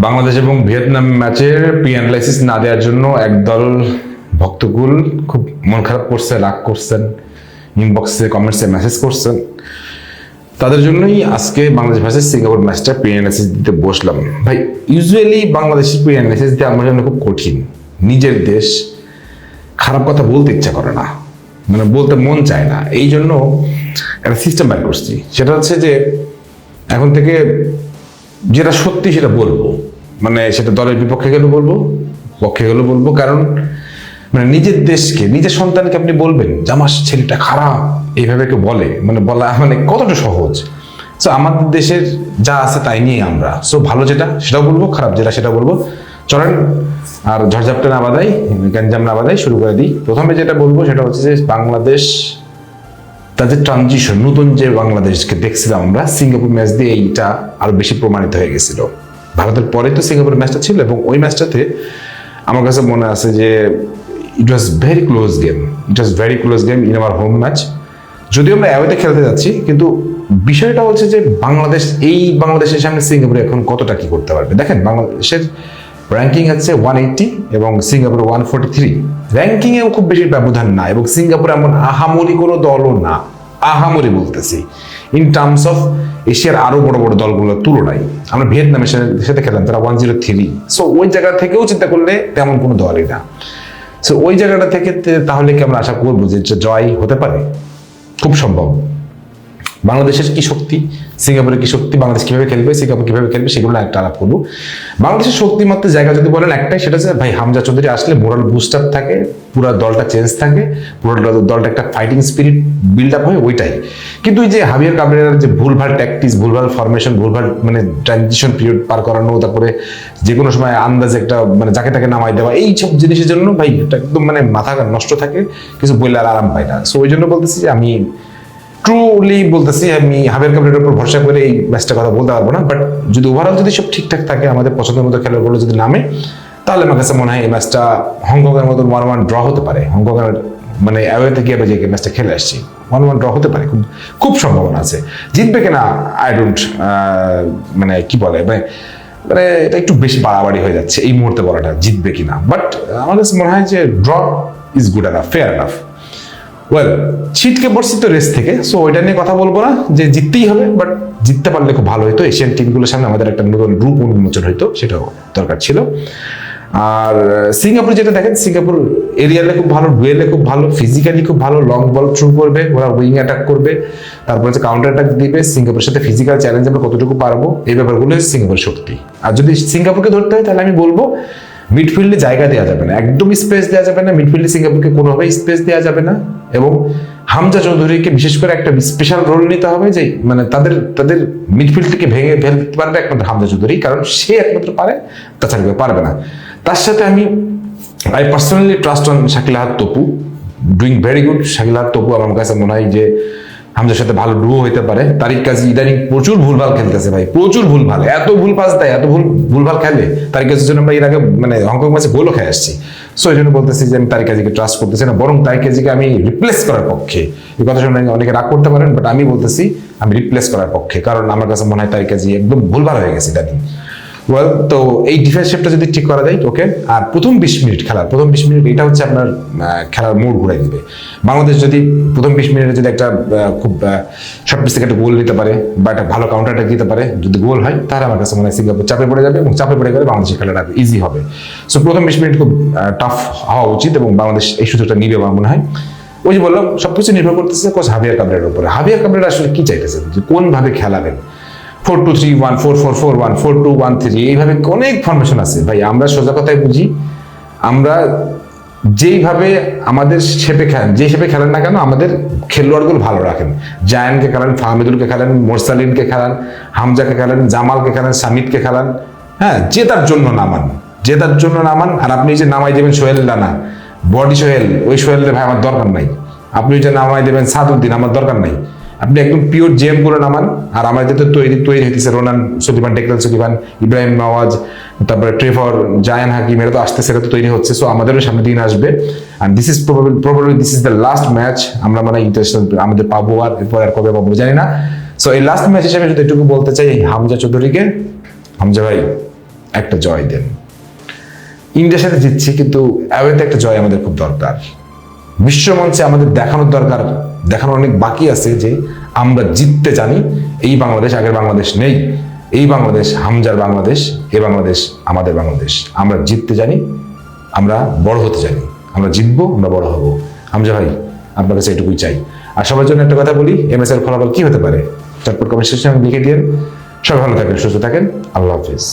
বাংলাদেশ এবং ভিয়েতনাম ম্যাচের pre analysis না দেওয়ার জন্য একদল ভক্তকুল খুব মন খারাপ করছে, রাগ করছেন, ইনবক্সে কমেন্টসে মেসেজ করছেন। তাদের জন্যই আজকে বাংলাদেশ ভার্সেস সিঙ্গাপুর ম্যাচটা প্রি অ্যানালাইসিস দিতে বসলাম। ভাই ইউজুয়ালি বাংলাদেশের প্রি অ্যানালাইসিস দিতে আমার জন্য খুব কঠিন। নিজের দেশ, খারাপ কথা বলতে ইচ্ছা করে না, মানে বলতে মন চায় না। এই জন্য একটা সিস্টেম বের করছি, সেটা হচ্ছে যে এখন থেকে যেটা সত্যি সেটা বলবো, মানে সেটা দলের বিপক্ষে গেলেও বলবো, পক্ষে গেলেও বলবো। কারণ মানে নিজের দেশকে, নিজের সন্তানকে আপনি বলবেন যে আমার ছেলেটা খারাপ, এইভাবে কেউ বলে, মানে বলা মানে কতটা সহজ। সো আমাদের দেশের যা আছে তাই নিয়ে আমরা, সো ভালো যেটা সেটাও বলবো, খারাপ যেটা সেটা বলবো। চলেন আর ঝড়ঝাপটা না বাঁধাই, গ্যাঞ্জাম না বাঁধাই, শুরু করে দিই। প্রথমে যেটা বলবো সেটা হচ্ছে যে বাংলাদেশ তাদের ট্রানজিশন, নতুন যে বাংলাদেশকে দেখছিলাম আমরা সিঙ্গাপুর ম্যাচ দিয়ে, এইটা আরো বেশি প্রমাণিত হয়ে গেছিল। ভারতের পরে তো সিঙ্গাপুর ম্যাচটা ছিল, এবং ওই ম্যাচটাতে আমার কাছে মনে আছে যে it was very close game, in our home match. যদিও আমরা অ্যাওয়েতে খেলতে যাচ্ছি, কিন্তু বিষয়টা হচ্ছে যে বাংলাদেশের সামনে সিঙ্গাপুরে এখন কতটা কি করতে পারবে। দেখেন বাংলাদেশের র্যাঙ্কিং আছে 180 এবং সিঙ্গাপুর 143। র্যাঙ্কিংয়েও খুব বেশি ব্যবধান না, এবং সিঙ্গাপুর এমন আহামরি কোনো দলও না, আহামরি বলতেছি ইন টার্মস অফ এশিয়ার আরো বড় বড় দলগুলোর তুলনায়। আমরা ভিয়েতনামের সাথে খেললাম, তারা 103। সো ওই জায়গা থেকেও চিন্তা করলে তেমন কোনো দলই না। সো ওই জায়গাটা থেকে তাহলে কি আমরা আশা করবো যে জয় হতে পারে? খুব সম্ভব। বাংলাদেশের কি শক্তি, সিঙ্গাপুরের কি শক্তি, বাংলাদেশ কিভাবে খেলবে, সিঙ্গাপুর কিভাবে খেলবে, সেগুলো একটা আলাপ করবো। বাংলাদেশের শক্তিমাত্র জায়গা যদি বলেন একটাই, সেটা হচ্ছে ভাই হামজা চৌধুরী আসলে মোরাল বুস্ট আপ থাকে, পুরো দলটা চেঞ্জ থাকে, পুরো দলটা একটা ফাইটিং স্পিরিট বিল্ড আপ হয়, ওইটাই। কিন্তু এই যে হাবিয়ার কাবরেরার যে ভুলভাল ট্যাকটিক্স, ভুলভাল ফরমেশন, ভুলভাল মানে ট্রানজিশন পিরিয়ড পার করানো, তারপরে যে কোনো সময় আন্দাজে একটা মানে যাকে তাকে নামাই দেওয়া, এই সব জিনিসের জন্য ভাই একদম মানে মাথা নষ্ট থাকে, কিছু বললে আর আরাম পায় না। সো ওই জন্য বলতেছি যে আমি ট্রুলি বলতেছি, আমি হাবিয়ার কাবরেরার উপর ভরসা করে এই ম্যাচটা কথা বলতে পারবো না। বাট যদি ওভারঅল যদি সব ঠিকঠাক থাকে, আমাদের পছন্দের মতো খেলোয়াড়গুলো যদি নামে, তাহলে আমার কাছে মনে হয় এই ম্যাচটা হংকংয়ের মতন 1-1 ড্র হতে পারে। হংকংয়ের মানে অ্যাওয়েতে গিয়ে আমরা যে ম্যাচটা খেলে আসছি, 1-1 ড্র হতে পারে, খুব খুব সম্ভাবনা আছে। জিতবে কিনা আই ডোন্ট মানে কি বলে মানে এটা একটু বেশি বাড়াবাড়ি হয়ে যাচ্ছে এই মুহূর্তে বলাটা, জিতবে কিনা। বাট আমার কাছে মনে হয় যে draw is good enough, fair enough. Well, ছিটকে পড়ছি তো রেস থেকে, সো ওইটা নিয়ে কথা বলবো না যে জিততেই হবে। বাট জিততে পারলে খুব ভালো হতো, এশিয়ান টিমগুলোর সামনে আমাদের একটা নতুন রূপ উন্মোচন হইতো, সেটাও দরকার ছিল। আর সিঙ্গাপুর যেটা দেখেন, সিঙ্গাপুর এরিয়ালে খুব ভালো, ডুয়েলে খুব ভালো, ফিজিক্যালি খুব ভালো, লং বল থ্রু করবে, ওরা উইং অ্যাটাক করবে, তারপর হচ্ছে কাউন্টার অ্যাটাক দিবে। সিঙ্গাপুরের সাথে ফিজিক্যাল চ্যালেঞ্জ আমরা কতটুকু পারবো, এই ব্যাপারগুলো সিঙ্গাপুরের শক্তি। আর যদি সিঙ্গাপুরকে ধরতে হয়, তাহলে আমি বলবো মিডফিল্ডে জায়গা দেওয়া যাবে না, একদম স্পেস দেওয়া যাবে না মিডফিল্ডে, সিঙ্গাপুরকে কোনোভাবেই স্পেস দেওয়া যাবে না। এবং হামজা চৌধুরীকে বিশেষ করে একটা স্পেশাল রোল নিতে হবে, যে মানে তাদের মিডফিল্ডকে ভেঙে ফেলতে পারবে একমাত্র হামজা চৌধুরী, কারণ সে একমাত্র পারে, তাছাড়া কেউ পারবে না। তার সাথে I personally trust on Shakil Ahad Topu, doing very good. Shakil Ahad Topu আমার কাছে মনে হয় যে হামজার সাথে ভালো ডুও হইতে পারে। তারিক কাজী ইদানিং প্রচুর ভুলভাল খেলতেছে ভাই, প্রচুর ভুলভাল, এত ভুল পাস দেয়, এত ভুলভাল খেলে। তারিক কাজীর জন্য আমরা এর আগে মানে হংকং ম্যাচে গোলও খেয়ে আসছি। সো এই জন্য বলতেছি যে আমি তারিক কাজীকে ট্রাস্ট করতেছি না, বরং তারিক কাজীকে আমি রিপ্লেস করার পক্ষে। এই কথা শুনে অনেকে রাগ করতে পারেন, বাট আমি বলতেছি আমি রিপ্লেস করার পক্ষে, কারণ আমার কাছে মনে হয় তারিক কাজী একদম ভুলভাল হয়ে গেছে ইদানিং। ওয়েল, তো এই ডিফেন্স শেপটা যদি ঠিক করা যায়, ওকে। আর প্রথম 20 মিনিট এটা হচ্ছে আপনার খেলার মোড় ঘুরাই দিবে। বাংলাদেশ যদি প্রথম 20 মিনিটে যদি একটা খুব শর্ট পিচ থেকে একটা গোল নিতে পারে, বা একটা ভালো কাউন্টার অ্যাটাক দিতে পারে, যদি গোল হয়, তাহলে আমার কাছে মনে হয় সিঙ্গাপুর চাপে পড়ে যাবে, এবং চাপে পড়ে গেলে বাংলাদেশের খেলাটা ইজি হবে। সো প্রথম 20 মিনিট খুব টাফ হওয়া উচিত, এবং বাংলাদেশ এই সুযোগটা নিবে আমার মনে হয়। ওই যে বললাম, সবকিছু নির্ভর করতেছে কোচ হাবিয়ার কাবরেরার উপরে। হাবিয়ার কাবরেরা আসলে কি চাইতেছেন, যে কোনভাবে খেলাবেন, 4-2-3-1, 4-4-4-1, 4-2-1-3, এইভাবে অনেক ফরমেশন আছে ভাই। আমরা সোজা কথায় বুঝি, আমরা যেইভাবে আমাদের যে শেপে খেলেন না কেন, আমাদের খেলোয়াড়গুলো ভালো রাখেন। জায়ানকে খেলান, ফাহমিদুলকে খেলান, মোরসালিনকে খেলান, হামজাকে খেলান, জামালকে খেলান, সামিদকে খেলান, হ্যাঁ, জেতার জন্য নামান। আর আপনি যে নামাই দেবেন সোহেল রানা, বডি সোহেল, ওই সোহেলের ভাই আমার দরকার নাই। আপনি যে নামাই দেবেন সাদউদ্দিন, আমার দরকার নাই। আপনি একদম পিওর জেম করে নামান। আর আমাদের তো তৈরি হইতেছে রোনান সুলিমান, ডেকলান সুলিমান, ইব্রাহিম নওয়াজ, তারপরে ট্রেভর, জায়ান হাকিম, এরা তো আসতেছে, এরা তো তৈরি হচ্ছে। সো আমাদেরও সামনে দিন আসবে। আর this is the last match আমরা মানে ইন্টারন্যাশনাল আমাদের পাবো, আর এরপর আর কবে পাবো জানি না। সো এই লাস্ট ম্যাচ হিসেবে যদি এটুকু বলতে চাই, হামজা চৌধুরীকে, হামজা ভাই একটা জয় দেন। ইন্ডিয়ার সাথে জিতছি, কিন্তু অ্যাওয়েতে একটা জয় আমাদের খুব দরকার। বিশ্বমঞ্চে আমাদের দেখানোর দরকার, দেখানো অনেক বাকি আছে যে আমরা জিততে জানি। এই বাংলাদেশ আগের বাংলাদেশ নেই, এই বাংলাদেশ হামজার বাংলাদেশ, এই বাংলাদেশ আমাদের বাংলাদেশ। আমরা জিততে জানি, আমরা বড় হতে জানি, আমরা জিতবো, আমরা বড় হব। হামজা ভাই, আপনার কাছে এটুকুই চাই। আর সবার জন্য একটা কথা বলি, এমএসএল ফলাফল কি হতে পারে চটপট কমেন্ট সেকশনে লিখে দিন। সবাই ভালো থাকেন, সুস্থ থাকেন, আল্লাহ হাফিজ।